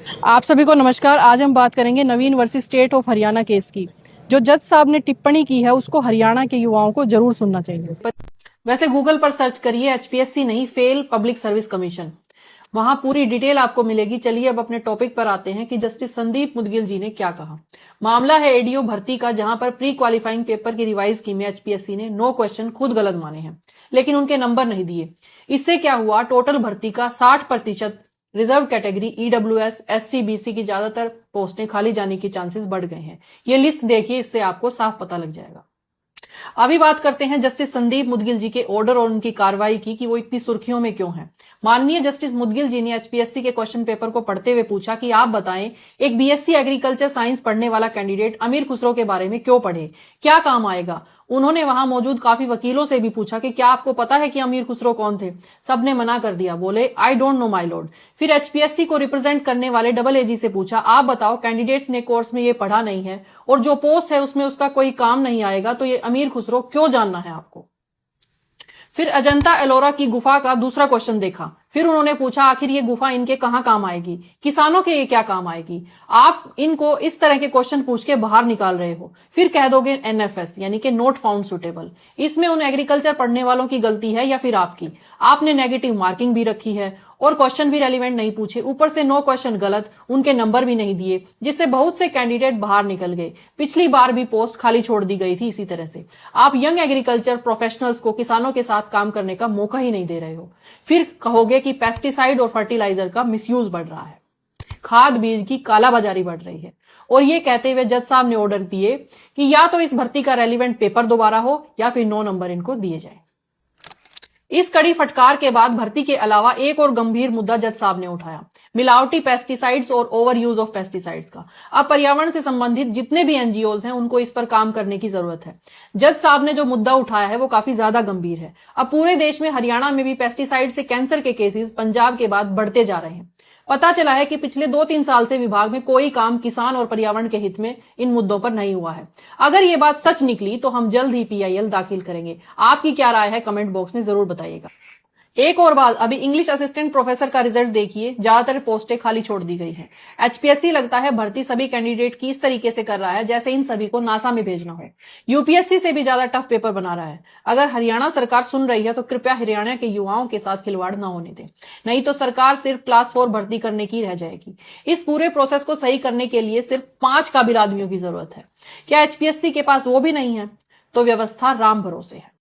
आप सभी को नमस्कार। आज हम बात करेंगे Naveen versus state of Haryana case की। जो जज साहब ने टिप्पणी की है उसको हरियाणा के युवाओं को जरूर सुनना चाहिए। वैसे गूगल पर सर्च करिए एचपीएससी नहीं फेल पब्लिक सर्विस कमीशन, वहां पूरी डिटेल आपको मिलेगी। चलिए अब अपने टॉपिक पर आते हैं कि जस्टिस संदीप मुदगिल जी ने क्या कहा। मामला है एडीओ भर्ती का, जहां पर प्री क्वालिफाइंग पेपर की रिवाइज की में एचपीएससी ने 9 क्वेश्चन खुद गलत माने हैं, लेकिन उनके नंबर नहीं दिए। इससे क्या हुआ, टोटल भर्ती का 60% reserve category EWS SC BC की ज्यादातर पोस्टें खाली जाने के चांसेस बढ़ गए हैं। ये लिस्ट देखिए, इससे आपको साफ पता लग जाएगा। अभी बात करते हैं जस्टिस संदीप मुदगिल जी के ऑर्डर और उनकी कार्रवाई की कि वो इतनी सुर्खियों में क्यों हैं। माननीय जस्टिस मुदगिल जी ने एचपीएससी के क्वेश्चन पेपर को पढ़ते हुए पूछा कि आप बताएं, एक बीएससी एग्रीकल्चर साइंस पढ़ने वाला कैंडिडेट अमीर खुसरो के बारे में क्यों पढ़े, क्या काम आएगा। उन्होंने वहां मौजूद काफी वकीलों से भी पूछा कि क्या आपको पता है कि अमीर खुसरो कौन थे। सबने मना कर दिया, बोले I don't know my Lord. फिर एचपीएससी को रिप्रेजेंट करने वाले डबल एजी से पूछा, आप बताओ कैंडिडेट ने कोर्स में ये पढ़ा नहीं है और जो पोस्ट है उसमें उसका कोई काम नहीं आएगा, तो ये अमीर खुसरो क्यों जानना है आपको। फिर अजंता एलोरा की गुफा का दूसरा क्वेश्चन देखा। फिर उन्होंने पूछा आखिर ये गुफा इनके कहां काम आएगी, किसानों के ये क्या काम आएगी। आप इनको इस तरह के क्वेश्चन पूछ के बाहर निकाल रहे हो, फिर कह दोगे एनएफएस यानी कि नॉट फाउंड सुटेबल। इसमें उन एग्रीकल्चर पढ़ने वालों की गलती है या फिर आपकी। आपने नेगेटिव मार्किंग भी रखी है और क्वेश्चन भी रेलिवेंट नहीं पूछे, ऊपर से 9 क्वेश्चन गलत, उनके नंबर भी नहीं दिए, जिससे बहुत से कैंडिडेट बाहर निकल गए। पिछली बार भी पोस्ट खाली छोड़ दी गई थी इसी तरह से। आप यंग एग्रीकल्चर प्रोफेशनल्स को किसानों के साथ काम करने का मौका ही नहीं दे रहे हो। फिर कहोगे कि पेस्टिसाइड और फर्टिलाइजर का मिसयूज बढ़ रहा है, खाद बीज की कालाबाजारी बढ़ रही है। और ये कहते हुए जज साहब ने ऑर्डर दिए कि या तो इस भर्ती का रेलिवेंट पेपर दोबारा हो या फिर 9 नंबर इनको दिए जाए। इस कड़ी फटकार के बाद भर्ती के अलावा एक और गंभीर मुद्दा जज साहब ने उठाया, मिलावटी पेस्टिसाइड्स और ओवर यूज ऑफ पेस्टिसाइड्स का। अब पर्यावरण से संबंधित जितने भी एनजीओज हैं उनको इस पर काम करने की जरूरत है। जज साहब ने जो मुद्दा उठाया है वो काफी ज्यादा गंभीर है। अब पूरे देश में, हरियाणा में भी पेस्टिसाइड से कैंसर के केसेस पंजाब के बाद बढ़ते जा रहे हैं। पता चला है कि पिछले 2-3 साल से विभाग में कोई काम किसान और पर्यावरण के हित में इन मुद्दों पर नहीं हुआ है। अगर ये बात सच निकली तो हम जल्द ही पीआईएल दाखिल करेंगे। आपकी क्या राय है, कमेंट बॉक्स में जरूर बताइएगा। एक और बात, अभी इंग्लिश असिस्टेंट प्रोफेसर का रिजल्ट देखिए, ज्यादातर पोस्टें खाली छोड़ दी गई हैं। एचपीएससी लगता है भर्ती सभी कैंडिडेट की इस तरीके से कर रहा है जैसे इन सभी को नासा में भेजना हो। यूपीएससी से भी ज्यादा टफ पेपर बना रहा है। अगर हरियाणा सरकार सुन रही है तो कृपया हरियाणा के युवाओं के साथ खिलवाड़ न होने दें, नहीं तो सरकार सिर्फ क्लास 4 भर्ती करने की रह जाएगी। इस पूरे प्रोसेस को सही करने के लिए सिर्फ 5 काबिल आदमियों की जरूरत है। क्या एचपीएससी के पास वो भी नहीं है? तो व्यवस्था राम भरोसे है।